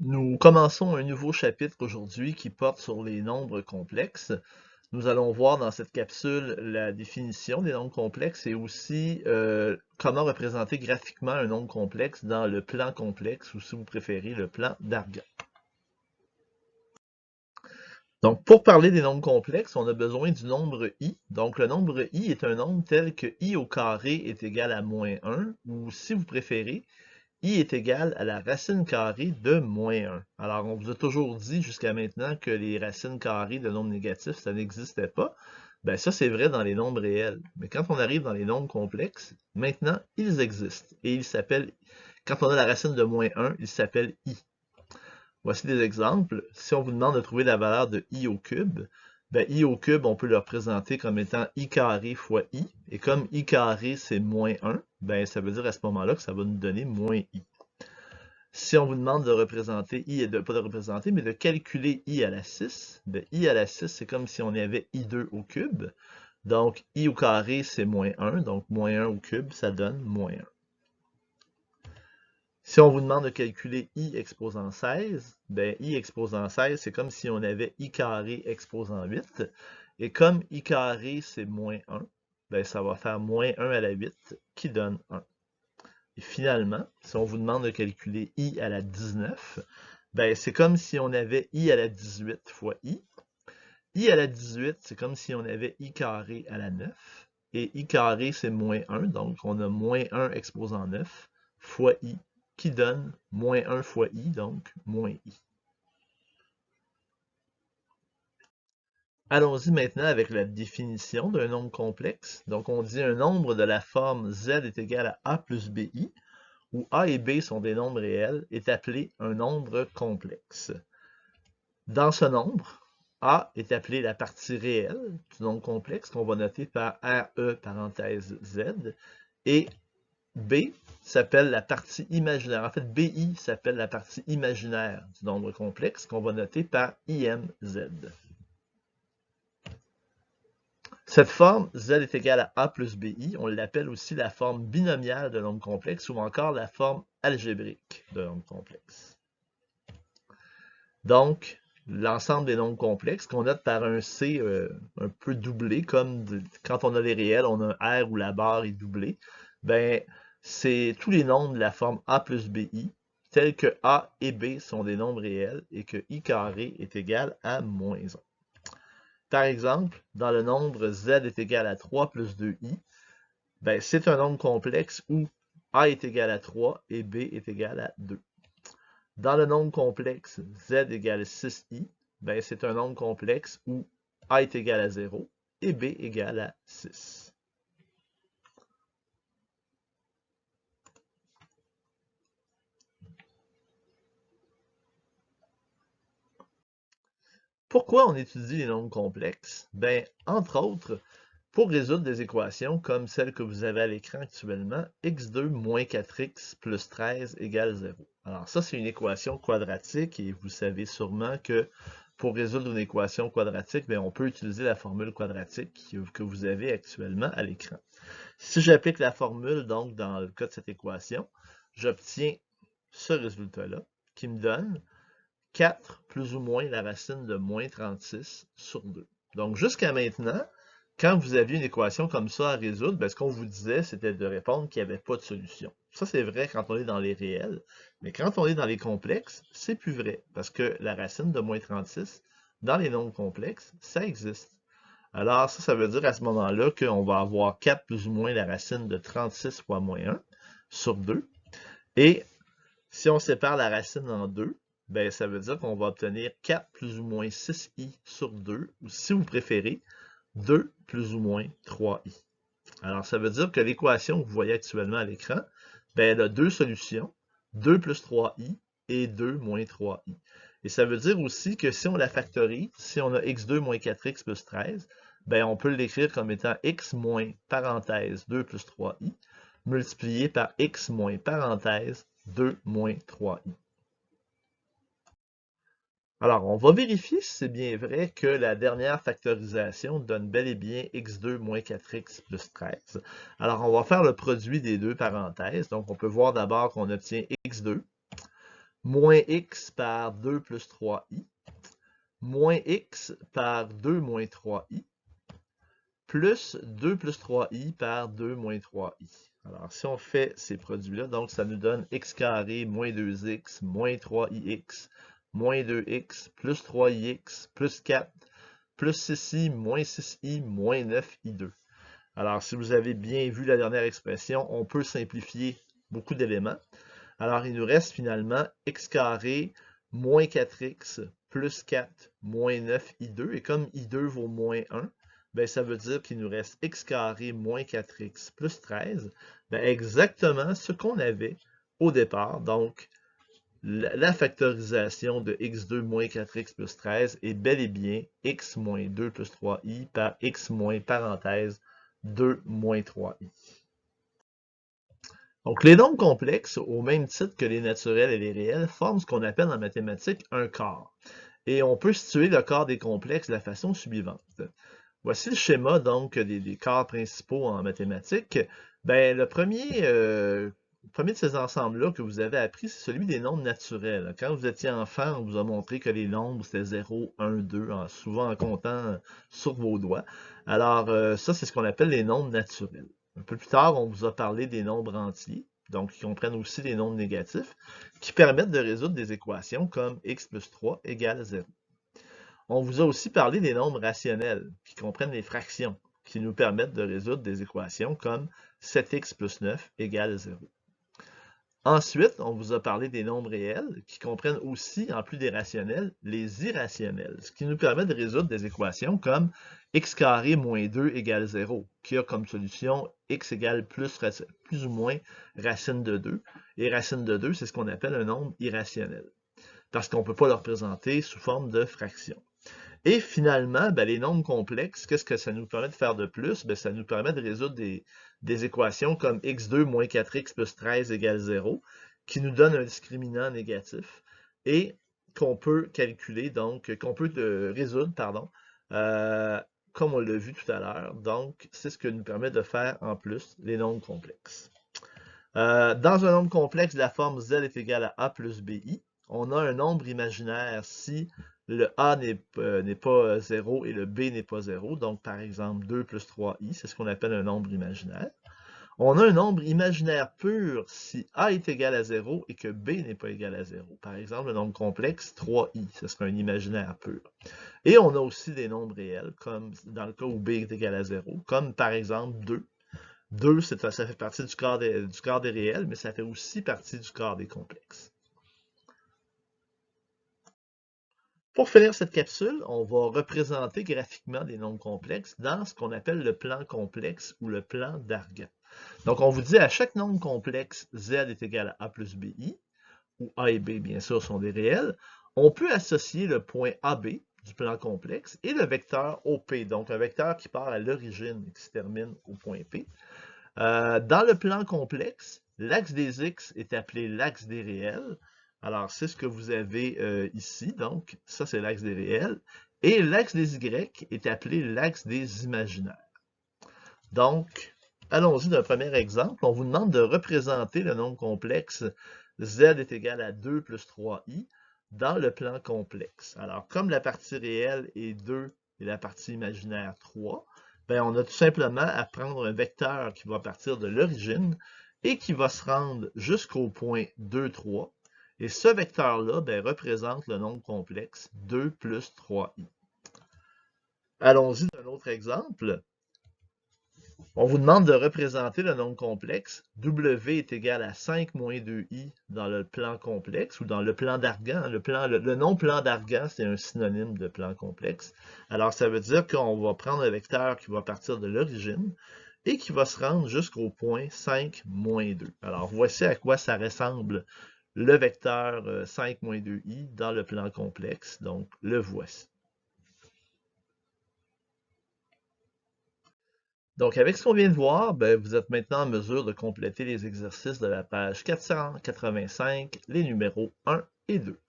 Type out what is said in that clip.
Nous commençons un nouveau chapitre aujourd'hui qui porte sur les nombres complexes. Nous allons voir dans cette capsule la définition des nombres complexes et aussi comment représenter graphiquement un nombre complexe dans le plan complexe ou si vous préférez le plan d'Argan. Donc, pour parler des nombres complexes, on a besoin du nombre i. Donc, le nombre i est un nombre tel que i au carré est égal à moins 1, ou si vous préférez, i est égal à la racine carrée de moins 1. Alors, on vous a toujours dit jusqu'à maintenant que les racines carrées de nombres négatifs, ça n'existait pas. Ben ça, c'est vrai dans les nombres réels. Mais quand on arrive dans les nombres complexes, maintenant, ils existent. Et ils s'appellent, quand on a la racine de moins 1, ils s'appellent i. Voici des exemples. Si on vous demande de trouver la valeur de i au cube, ben i au cube, on peut le représenter comme étant i carré fois i. Et comme i carré, c'est moins 1, ben ça veut dire à ce moment-là que ça va nous donner moins i. Si on vous demande de représenter i, et pas de représenter, mais de calculer i à la 6, ben i à la 6, c'est comme si on avait i2 au cube. Donc, i au carré, c'est moins 1. Donc, moins 1 au cube, ça donne moins 1. Si on vous demande de calculer i exposant 16, ben i exposant 16, c'est comme si on avait i carré exposant 8. Et comme i carré, c'est moins 1, ben ça va faire moins 1 à la 8, qui donne 1. Et finalement, si on vous demande de calculer i à la 19, ben c'est comme si on avait i à la 18 fois i. I à la 18, c'est comme si on avait i carré à la 9. Et i carré, c'est moins 1, donc on a moins 1 exposant 9 fois i, qui donne moins 1 fois i, donc moins i. Allons-y maintenant avec la définition d'un nombre complexe. Donc on dit un nombre de la forme z est égal à a plus bi, où a et b sont des nombres réels, est appelé un nombre complexe. Dans ce nombre, a est appelé la partie réelle du nombre complexe qu'on va noter par RE parenthèse z, et B s'appelle la partie imaginaire. En fait, BI s'appelle la partie imaginaire du nombre complexe qu'on va noter par IMZ. Cette forme z est égale à a plus bi, on l'appelle aussi la forme binomiale de nombre complexe ou encore la forme algébrique de nombre complexe. Donc, l'ensemble des nombres complexes qu'on note par un C un peu doublé, comme quand on a les réels, on a un R où la barre est doublée, ben, c'est tous les nombres de la forme a plus bi, tels que a et b sont des nombres réels et que i carré est égal à moins 1. Par exemple, dans le nombre z est égal à 3 plus 2i, ben, c'est un nombre complexe où a est égal à 3 et b est égal à 2. Dans le nombre complexe z égale 6i, ben c'est un nombre complexe où a est égal à 0 et b égale à 6. Pourquoi on étudie les nombres complexes? Ben, entre autres, pour résoudre des équations comme celle que vous avez à l'écran actuellement, x2 moins 4x plus 13 égale 0. Alors ça, c'est une équation quadratique et vous savez sûrement que pour résoudre une équation quadratique, bien, on peut utiliser la formule quadratique que vous avez actuellement à l'écran. Si j'applique la formule, donc, dans le cas de cette équation, j'obtiens ce résultat-là qui me donne 4 plus ou moins la racine de moins 36 sur 2. Donc, jusqu'à maintenant, quand vous aviez une équation comme ça à résoudre, ben, ce qu'on vous disait, c'était de répondre qu'il n'y avait pas de solution. Ça, c'est vrai quand on est dans les réels, mais quand on est dans les complexes, c'est plus vrai, parce que la racine de moins 36, dans les nombres complexes, ça existe. Alors, ça veut dire à ce moment-là qu'on va avoir 4 plus ou moins la racine de 36 fois moins 1 sur 2. Et si on sépare la racine en 2, ben, ça veut dire qu'on va obtenir 4 plus ou moins 6i sur 2, ou si vous préférez, 2 plus ou moins 3i. Alors, ça veut dire que l'équation que vous voyez actuellement à l'écran, ben, elle a deux solutions, 2 plus 3i et 2 moins 3i. Et ça veut dire aussi que si on la factorise, si on a x2 moins 4x plus 13, ben, on peut l'écrire comme étant x moins parenthèse 2 plus 3i multiplié par x moins parenthèse 2 moins 3i. Alors, on va vérifier si c'est bien vrai que la dernière factorisation donne bel et bien x2 moins 4x plus 13. Alors, on va faire le produit des deux parenthèses. Donc, on peut voir d'abord qu'on obtient x2 moins x par 2 plus 3i, moins x par 2 moins 3i, plus 2 plus 3i par 2 moins 3i. Alors, si on fait ces produits-là, donc ça nous donne x carré moins 2x moins 3ix moins 2x plus 3ix plus 4 plus 6i moins 6i moins 9i2. Alors, si vous avez bien vu la dernière expression, on peut simplifier beaucoup d'éléments. Alors, il nous reste finalement x carré moins 4x plus 4 moins 9i2. Et comme i2 vaut moins 1, ben, ça veut dire qu'il nous reste x carré moins 4x plus 13. Ben, exactement ce qu'on avait au départ. Donc, la factorisation de x2 moins 4x plus 13 est bel et bien x moins 2 plus 3i par x moins parenthèse 2 moins 3i. Donc, les nombres complexes, au même titre que les naturels et les réels, forment ce qu'on appelle en mathématiques un corps. Et on peut situer le corps des complexes de la façon suivante. Voici le schéma donc des corps principaux en mathématiques. Ben, le premier de ces ensembles-là que vous avez appris, c'est celui des nombres naturels. Quand vous étiez enfant, on vous a montré que les nombres, c'était 0, 1, 2, souvent en comptant sur vos doigts. Alors, ça, c'est ce qu'on appelle les nombres naturels. Un peu plus tard, on vous a parlé des nombres entiers, donc qui comprennent aussi les nombres négatifs, qui permettent de résoudre des équations comme x plus 3 égale 0. On vous a aussi parlé des nombres rationnels, qui comprennent les fractions, qui nous permettent de résoudre des équations comme 7x plus 9 égale 0. Ensuite, on vous a parlé des nombres réels, qui comprennent aussi, en plus des rationnels, les irrationnels, ce qui nous permet de résoudre des équations comme x carré moins 2 égale 0, qui a comme solution x égale plus ou moins racine de 2. Et racine de 2, c'est ce qu'on appelle un nombre irrationnel, parce qu'on ne peut pas le représenter sous forme de fraction. Et finalement, ben, les nombres complexes, qu'est-ce que ça nous permet de faire de plus? Ben, ça nous permet de résoudre des équations comme x2 moins 4x plus 13 égale 0, qui nous donnent un discriminant négatif et qu'on peut calculer, donc qu'on peut résoudre, pardon, comme on l'a vu tout à l'heure. Donc, c'est ce que nous permet de faire en plus les nombres complexes. Dans un nombre complexe de la forme z est égal à a plus bi, on a un nombre imaginaire si le a n'est pas 0 et le b n'est pas 0. Donc, par exemple, 2 plus 3i, c'est ce qu'on appelle un nombre imaginaire. On a un nombre imaginaire pur si a est égal à 0 et que b n'est pas égal à 0. Par exemple, le nombre complexe 3i, ce serait un imaginaire pur. Et on a aussi des nombres réels, comme dans le cas où b est égal à 0, comme par exemple 2. 2, ça fait partie du corps des réels, mais ça fait aussi partie du corps des complexes. Pour finir cette capsule, on va représenter graphiquement des nombres complexes dans ce qu'on appelle le plan complexe ou le plan d'Argan. Donc, on vous dit à chaque nombre complexe, z est égal à a plus bi, où a et b, bien sûr, sont des réels. On peut associer le point AB du plan complexe et le vecteur OP, donc un vecteur qui part à l'origine et qui se termine au point P. Dans le plan complexe, l'axe des x est appelé l'axe des réels. Alors, c'est ce que vous avez ici. Donc, ça, c'est l'axe des réels. Et l'axe des y est appelé l'axe des imaginaires. Donc, allons-y d'un premier exemple. On vous demande de représenter le nombre complexe z est égal à 2 plus 3i dans le plan complexe. Alors, comme la partie réelle est 2 et la partie imaginaire 3, ben, on a tout simplement à prendre un vecteur qui va partir de l'origine et qui va se rendre jusqu'au point 2, 3. Et ce vecteur-là ben, représente le nombre complexe 2 plus 3i. Allons-y d'un autre exemple. On vous demande de représenter le nombre complexe. W est égal à 5 moins 2i dans le plan complexe ou dans le plan d'Argan. Le nom plan d'Argan, c'est un synonyme de plan complexe. Alors, ça veut dire qu'on va prendre un vecteur qui va partir de l'origine et qui va se rendre jusqu'au point 5 moins 2. Alors, voici à quoi ça ressemble le vecteur 5 moins 2i dans le plan complexe. Donc, le voici. Donc, avec ce qu'on vient de voir, ben, vous êtes maintenant en mesure de compléter les exercices de la page 485, les numéros 1 et 2.